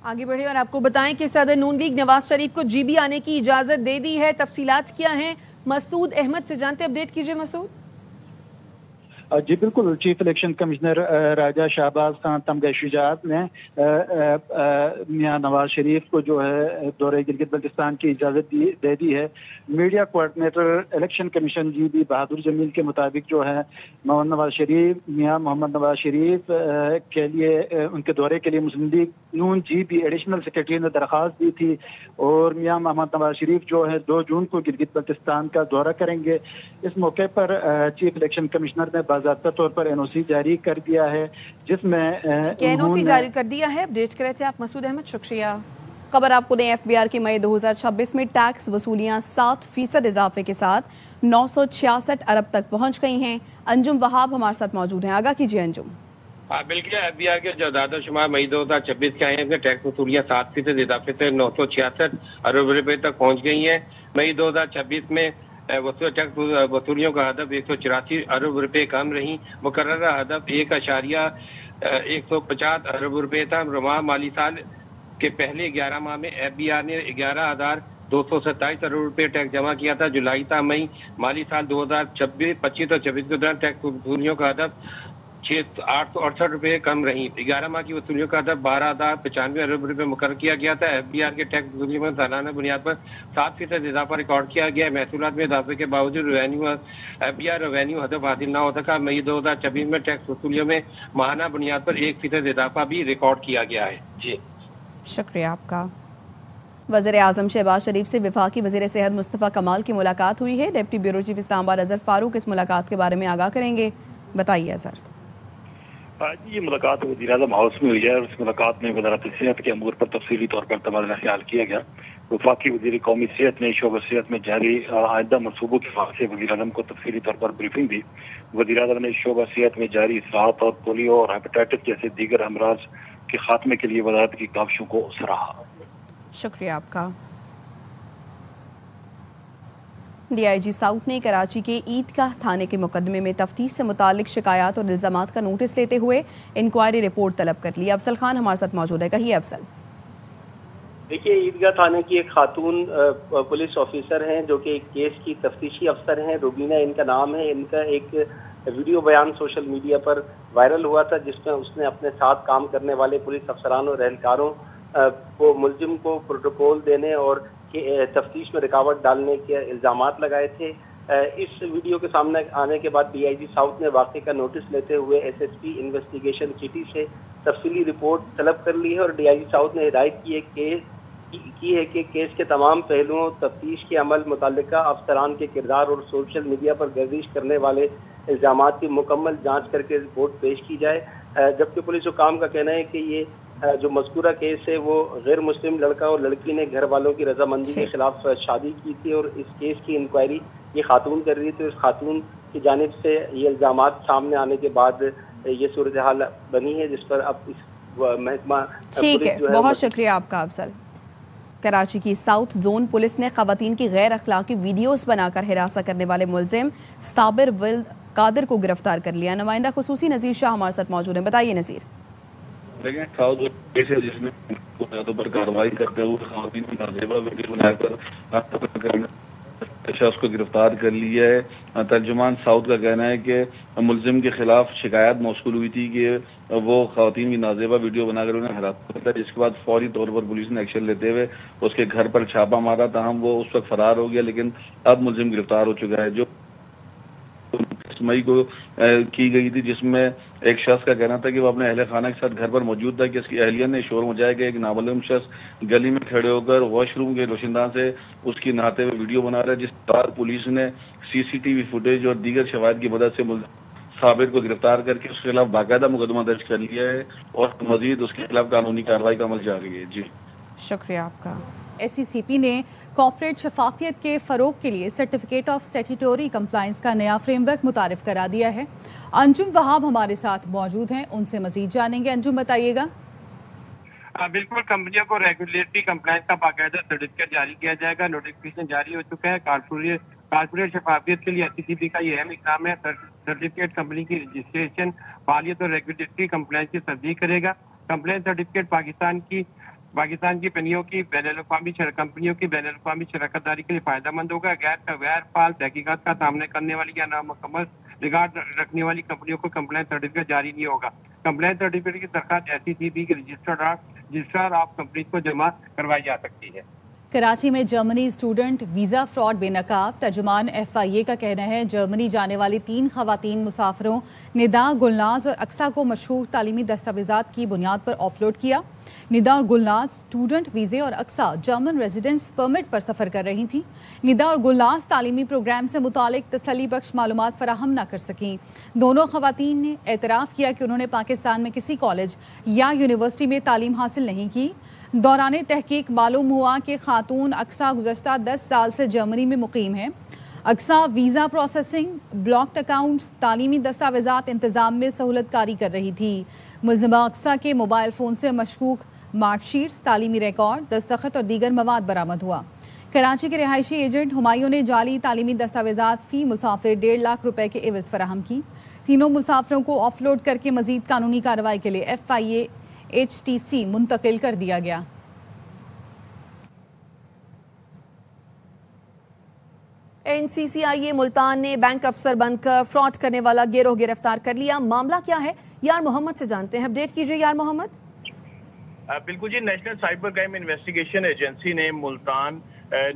आगे बढ़े और आपको बताएं कि सदर नून लीग नवाज शरीफ को जीबी आने की इजाजत दे दी है। तफसीलात क्या हैं, मसूद अहमद से जानते, अपडेट कीजिए मसूद। जी बिल्कुल, चीफ इलेक्शन कमिश्नर राजा शाहबाज खान तमगा शुजात ने मियां नवाज शरीफ को जो है दौरे गिलगित बल्तिस्तान की इजाज़त दे दी है। Media coordinator election commission GB Bahadur Jamil के मुताबिक जो है मोहम्मद नवाज शरीफ मियां मोहम्मद नवाज शरीफ के लिए उनके दौरे के लिए मुस्लिम लीग नून जीबी एडिशनल सेक्रेटरी ने दरख्वास्त दी थी और मियां मोहम्मद नवाज शरीफ जो है 2 जून को गिलगित बल्तिस्तान का दौरा करेंगे। इस मौके पर चीफ इलेक्शन कमिश्नर ने बाज़ाब्ता तौर पर एनओसी जारी कर दिया है, जिसमें एनओसी जारी कर दिया है। अपडेट कर रहे थे आप मसूद अहमद, शुक्रिया। खबर आपको दें, एफबीआर की मई 2026 में टैक्स वसूलियां 7% इजाफे के साथ 966 अरब तक पहुंच गई हैं। अंजुम वहाब हमारे साथ मौजूद हैं, आगाह कीजिए अंजुम। बिल्कुल, एफबीआर के जो दादा शुमार मई 2026 के आए हैं, टैक्स वसूलियां 7% इजाफे से 966 अरब रुपए तक पहुंच गई हैं। मई 2026 में टैक्स वसूलियों का हदफ 184 अरब रुपए कम रही। मुकर्ररा हदफ 1.150 अरब रुपए था। रवां माली साल के पहले 11 माह में एफबीआर ने 11,227 अरब रुपए टैक्स जमा किया था। जुलाई था मई माली साल 2025 और 26 के दौरान टैक्स वसूलियों का हदफ 868 रुपए कम रही। 11 माह की वसूलियों का हदफ 12,095 अरब रुपए मुकर्रर किया गया था। एफबीआर के टैक्स वसूलियों में सालाना बुनियाद पर 7% इजाफा रिकॉर्ड किया गया है। महसूलात में इजाफे के बावजूद एफबीआर रेवेन्यू हदफ हासिल न हो सका। मई 2026 में टैक्स वसूलियों में माहाना बुनियाद पर 1% इजाफा भी रिकॉर्ड किया गया है। जी शुक्रिया आपका। वज़ीर आज़म शहबाज शरीफ से वफाकी वज़ीर सेहत मुस्तफ़ा कमाल की मुलाकात हुई है। Deputy bureau chief Islamabad Azhar Farooq इस मुलाकात के बारे में आगाह करेंगे, बताइए अज़हर। ये मुलाकात वज़ीर आज़म हाउस में हुई है और इस मुलाकात में वज़ारत सेहत के अमूर पर तफसीली तौर पर तबादला ख्याल किया गया। वफाकी वज़ीर कौमी सेहत ने शोबा सेहत में जारी आइंदा मनसूबों के हवाले से वज़ीर आज़म को तफसीली तौर पर ब्रीफिंग दी। वज़ीर आज़म ने शोबा सेहत में जारी इसराहत और पोलियो और हेपेटाइटिस जैसे दीगर अमराज के खात्मे के लिए वज़ारत की काविशों को सराहा। शुक्रिया आपका। डीआईजी साउथ ने कराची के ईदगाह थाने के मुकदमे में तफ्तीश से मुतालिक शिकायत और इल्जामात का नोटिस लेते हुए इंक्वायरी रिपोर्ट तलब कर ली। अफसल खान हमारे साथ मौजूद है, कहिए अफसल। देखिए, ईदगाह थाने की एक खातून पुलिस ऑफिसर हैं जो कि केस की तफ्तीशी अफसर हैं, रुबीना इनका नाम है। इनका एक वीडियो बयान सोशल मीडिया पर वायरल हुआ था जिसमें उसने अपने साथ काम करने वाले पुलिस अफसरान और एहलकारों को मुलजिम को प्रोटोकॉल देने और तफ्तीश में रुकावट डालने के इल्जामात लगाए थे। इस वीडियो के सामने आने के बाद डीआईजी साउथ ने वाक़े का नोटिस लेते हुए एसएसपी इन्वेस्टिगेशन सिटी से तफसीली रिपोर्ट तलब कर ली है और डीआईजी साउथ ने हिदायत की है कि केस के तमाम पहलुओं, तफ्तीश के अमल, मुतल्लिका अफसरान के किरदार और सोशल मीडिया पर गर्दिश करने वाले इल्जामात की मुकम्मल जांच करके रिपोर्ट पेश की जाए। जबकि पुलिस हुकाम का कहना है कि ये जो मज़कूरा केस है वो गैर मुस्लिम लड़का और लड़की ने घर वालों की रजामंदी के खिलाफ शादी की थी और इस केस की इंक्वायरी ये खातून कर रही थी। इस खातून की जानिब से ये इल्जामात सामने आने के बाद ये सूरत हाल बनी है जिस पर अब इस महकमा। ठीक है, बहुत शुक्रिया आपका अफसल। कराची की साउथ जोन पुलिस ने खवातीन की गैर अखलाकी वीडियोस बनाकर हिरासत करने वाले मुलजिम साबिर विल्द कादिर को गिरफ्तार कर लिया। नुमाइंदा खुसूसी नज़ीर शाह हमारे साथ मौजूद हैं, बताइए नज़ीर। साउथ केस है जिसमें पर कार्रवाई करते हुए खवातीन की नाजेबा वीडियो बनाकर शख्स को गिरफ्तार कर लिया है। तर्जुमान साउथ का कहना है कि मुलजिम के खिलाफ शिकायत मौसूल हुई थी कि वो खवातीन की नाजेबा वीडियो बनाकर उन्हें हिरासत में था, जिसके बाद फौरी तौर पर पुलिस ने एक्शन लेते हुए उसके घर पर छापा मारा। ताहम वो उस वक्त फरार हो गया, लेकिन अब मुलजिम गिरफ्तार हो चुका है। जो मई को की गई थी, जिसमें एक शख्स का कहना था कि वो अपने अहले खाना के साथ घर पर मौजूद था कि इसकी अहलिया ने शोर मचाया कि एक नामालूम शख्स गली में खड़े होकर वॉशरूम के रोशनदान से उसकी नहाते हुए वीडियो बना रहा है। जिस पर पुलिस ने सीसीटीवी फुटेज और दीगर शवाहिद की मदद से साबिर को गिरफ्तार करके उसके खिलाफ बाकायदा मुकदमा दर्ज कर लिया है और मजीद उसके खिलाफ कानूनी कार्रवाई का अमल जारी है। जी शुक्रिया आपका। SECP ने कॉर्पोरेट शफाफियत के फ़रोग के लिए सर्टिफिकेट ऑफ स्टैट्यूटरी कंप्लायंस का नया फ्रेमवर्क मुतारिफ करा दिया है। अंजुम वहाब हमारे साथ मौजूद हैं, उनसे मजीद जानेंगे। अंजुम बताइएगा। बिल्कुल, कंपनियों को रेगुलेटरी कंप्लायंस का बाकायदा सर्टिफिकेट जारी किया जाएगा। नोटिफिकेशन जारी हो चुका है। कॉर्पोरेट शफाफियत के लिए SECP का ये अहम इक़दाम है। सर्टिफिकेट कंपनी की रजिस्ट्रेशन, फालियत और रेगुलेटरी कंप्लायंस की तस्दीक करेगा। कंप्लायंस सर्टिफिकेट पाकिस्तान की पाकिस्तान की कंपनियों की बैनुल-अक़वामी शराकत दारी के लिए फायदा मंद होगा। गैर फाल तहकीकात का सामना करने वाली या नामुकम्मल रिकॉर्ड रखने वाली कंपनियों को कंप्लायंस सर्टिफिकेट जारी नहीं होगा। कंप्लायंस सर्टिफिकेट की दरखास्त ऐसी थी कि रजिस्ट्रार ऑफ कंपनी को जमा करवाई जा सकती है। कराची में जर्मनी स्टूडेंट वीज़ा फ्रॉड बेनकाब। तर्जुमान FIA का कहना है जर्मनी जाने वाली 3 खवातीन मुसाफिरों निदा, गुलनाज और अक्सा को मशहूर तालीमी दस्तावेजात की बुनियाद पर ऑफलोड किया। निदा और गुलनाज स्टूडेंट वीज़े और अक्सा जर्मन रेजिडेंस परमिट पर सफ़र कर रही थीं। निदा और गुलनाज तालीमी प्रोग्राम से मुतालिक तसल्ली बख्श मालूमात फराहम न कर सकीं। दोनों खवातीन ने एतराफ़ किया कि उन्होंने पाकिस्तान में किसी कॉलेज या यूनिवर्सिटी में तालीम हासिल नहीं की। दौरान तहकीक मालूम हुआ कि खातून अक्सा गुज़श्ता 10 साल से जर्मनी में मुकीम है। Aqsa visa processing, blocked accounts, तालीमी दस्तावेजात इंतज़ाम में सहूलतकारी कर रही थी। मुलज़िमा अक्सा के मोबाइल फ़ोन से मशकूक मार्कशीट्स, तालीमी रिकॉर्ड, दस्तखत और दीगर मवाद बरामद हुआ। कराची के रिहायशी एजेंट हुमायूं ने जाली तालीमी दस्तावेजात फ़ी मुसाफिर 1.5 लाख रुपए के एवज़ फराहम की। तीनों मुसाफिरों को ऑफलोड करके मज़ीद कानूनी कार्रवाई के लिए FIA HTC मुंतकिल कर दिया गया। NCCIA मुल्तान ने बैंक अफसर बनकर फ्रॉड करने वाला गिरोह गिरफ्तार कर लिया। मामला क्या है, यार मोहम्मद से जानते हैं। अपडेट कीजिए यार मोहम्मद। बिल्कुल जी, national cyber crime investigation agency ने मुल्तान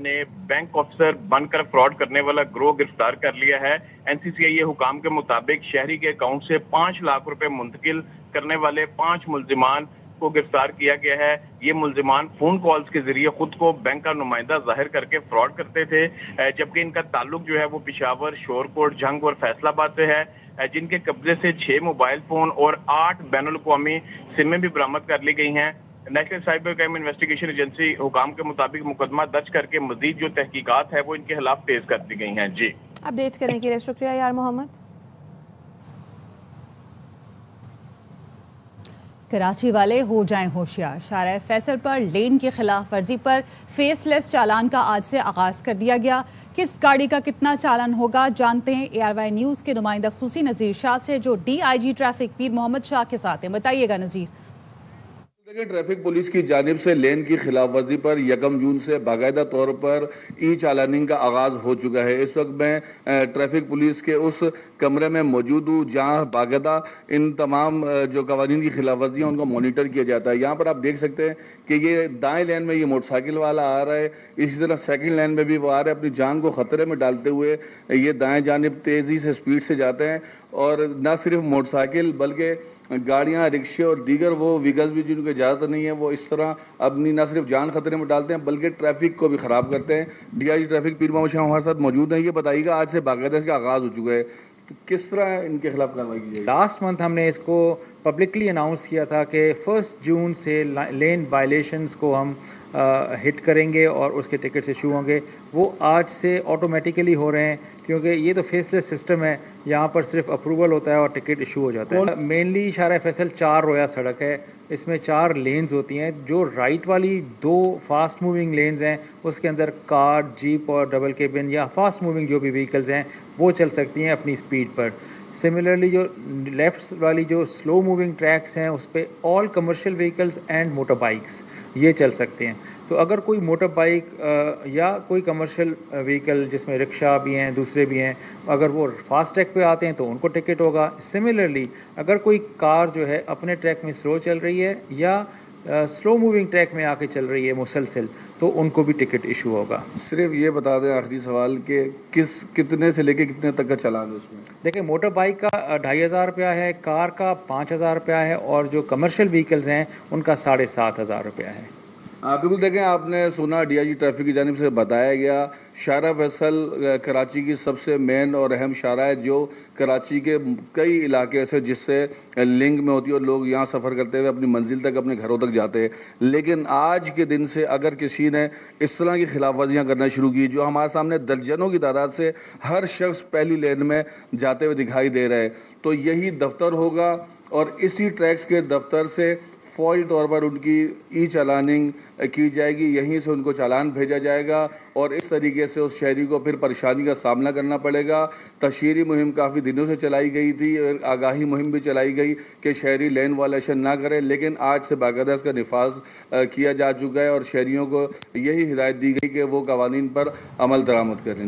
ने बैंक अफसर बनकर फ्रॉड करने वाला गिरोह गिरफ्तार कर लिया है। NCCIA हुकाम के मुताबिक शहरी के अकाउंट से 5 लाख रुपए मुंतकिल करने वाले 5 मुलजिमान को गिरफ्तार किया गया है। ये मुलजिमान फोन कॉल्स के जरिए खुद को बैंक का नुमाइंदा जाहिर करके फ्रॉड करते थे, जबकि इनका ताल्लुक जो है वो पेशावर, शोरकोट, जंग और फैसलाबाद से है, जिनके कब्जे से 6 मोबाइल फोन और 8 बैनुल-अक़वामी सिमें भी बरामद कर ली गई हैं। National cyber crime investigation agency हुकाम के मुताबिक मुकदमा दर्ज करके मजीद जो तहकीकात है वो इनके खिलाफ तेज कर दी गई हैं। जी, अपडेट करने के लिए शुक्रिया यार मोहम्मद। कराची वाले हो जाएं होशियार। शारा फैसल पर लेन की खिलाफ वर्जी पर फेसलेस चालान का आज से आगाज कर दिया गया। किस गाड़ी का कितना चालान होगा जानते हैं ARY न्यूज़ के नुमाइंदा खसूसी नज़ीर शाह से, जो DIG ट्रैफिक पीर मोहम्मद शाह के साथ हैं। बताइएगा नज़ीर। देखिए, ट्रैफिक पुलिस की जानिब से लेन की खिलाफ वर्जी पर 1 जून से बाकायदा तौर पर चालानिंग का आगाज़ हो चुका है। इस वक्त मैं ट्रैफिक पुलिस के उस कमरे में मौजूद हूँ जहाँ बाकायदा इन तमाम जो कवानीन की खिलाफ वर्जी हैं उनको मॉनिटर किया जाता है। यहाँ पर आप देख सकते हैं कि ये दाएं लेन में ये मोटरसाइकिल वाला आ रहा है, इसी तरह सेकंड लेन में भी वो आ रहा है। अपनी जान को ख़तरे में डालते हुए ये दाएं जानिब तेज़ी से स्पीड से जाते हैं, और न सिर्फ मोटरसाइकिल बल्कि गाड़ियाँ, रिक्शे और दीगर वो व्हीकल्स भी जिनको इजाज़त नहीं है, वो इस तरह अपनी न सिर्फ जान खतरे में डालते हैं बल्कि ट्रैफिक को भी ख़राब करते हैं। DIG ट्रैफिक पीर मोहम्मद शाह हमारे साथ मौजूद हैं। ये बताइएगा, आज से बाकायदा इसका आगाज़ हो चुका है, तो किस तरह इनके खिलाफ कार्रवाई की जाएगी? लास्ट मंथ हमने इसको पब्लिकली अनाउंस किया था कि 1 जून से लेन वायलेशंस को हम हिट करेंगे और उसके टिकट्स इशू होंगे। वो आज से ऑटोमेटिकली हो रहे हैं, क्योंकि ये तो फेसलेस सिस्टम है, यहाँ पर सिर्फ अप्रूवल होता है और टिकट इशू हो जाता है। मेनली शारा फैसल 4 रोया सड़क है, इसमें 4 लेन्स होती हैं। जो राइट वाली 2 फास्ट मूविंग लेन्स हैं उसके अंदर कार, जीप और डबल केबिन या फास्ट मूविंग जो भी व्हीकल्स हैं वो चल सकती हैं अपनी स्पीड पर। सिमिलरली जो लेफ्ट वाली जो स्लो मूविंग ट्रैक्स हैं उस पर all commercial vehicles and motor bikes ये चल सकते हैं। तो अगर कोई मोटर बाइक या कोई कमर्शियल व्हीकल जिसमें रिक्शा भी हैं, दूसरे भी हैं, अगर वो फास्ट ट्रैक पे आते हैं तो उनको टिकट होगा। सिमिलरली अगर कोई कार जो है अपने ट्रैक में स्लो चल रही है या स्लो मूविंग ट्रैक में आके चल रही है मुसलसल, तो उनको भी टिकट इशू होगा। सिर्फ ये बता दें आखिरी सवाल के कितने से लेके कितने तक का चालान है उसमें? देखिए, मोटर बाइक का 2500 रुपया है, कार का 5000 रुपया है और जो कमर्शियल व्हीकल्स हैं उनका 7500 रुपया है। बिल्कुल, देखें, आपने सुना DIG ट्रैफिक की जानिब से बताया गया शारा फैसल कराची की सबसे मेन और अहम शारा है, जो कराची के कई इलाके से जिससे लिंक में होती है और लोग यहाँ सफ़र करते हुए अपनी मंजिल तक, अपने घरों तक जाते हैं। लेकिन आज के दिन से अगर किसी ने इस तरह की खिलाफ वर्जियाँ करना शुरू की, जो हमारे सामने दर्जनों की तादाद से हर शख्स पहली लेन में जाते हुए दिखाई दे रहा है, तो यही दफ्तर होगा और इसी ट्रैक्स के दफ्तर से فوری طور پر ان کی ای چالاننگ کی جائے گی، یہیں سے ان کو چالان بھیجا جائے گا اور اس طریقے سے اس شہری کو پھر پریشانی کا سامنا کرنا پڑے گا۔ تشہیری مہم کافی دنوں سے چلائی گئی تھی اور آگاہی مہم بھی چلائی گئی کہ شہری لین وائلیشن نہ کرے، لیکن آج سے باقاعدہ اس کا نفاذ کیا جا چکا ہے اور شہریوں کو یہی ہدایت دی گئی کہ وہ قوانین پر عمل درآمد کریں۔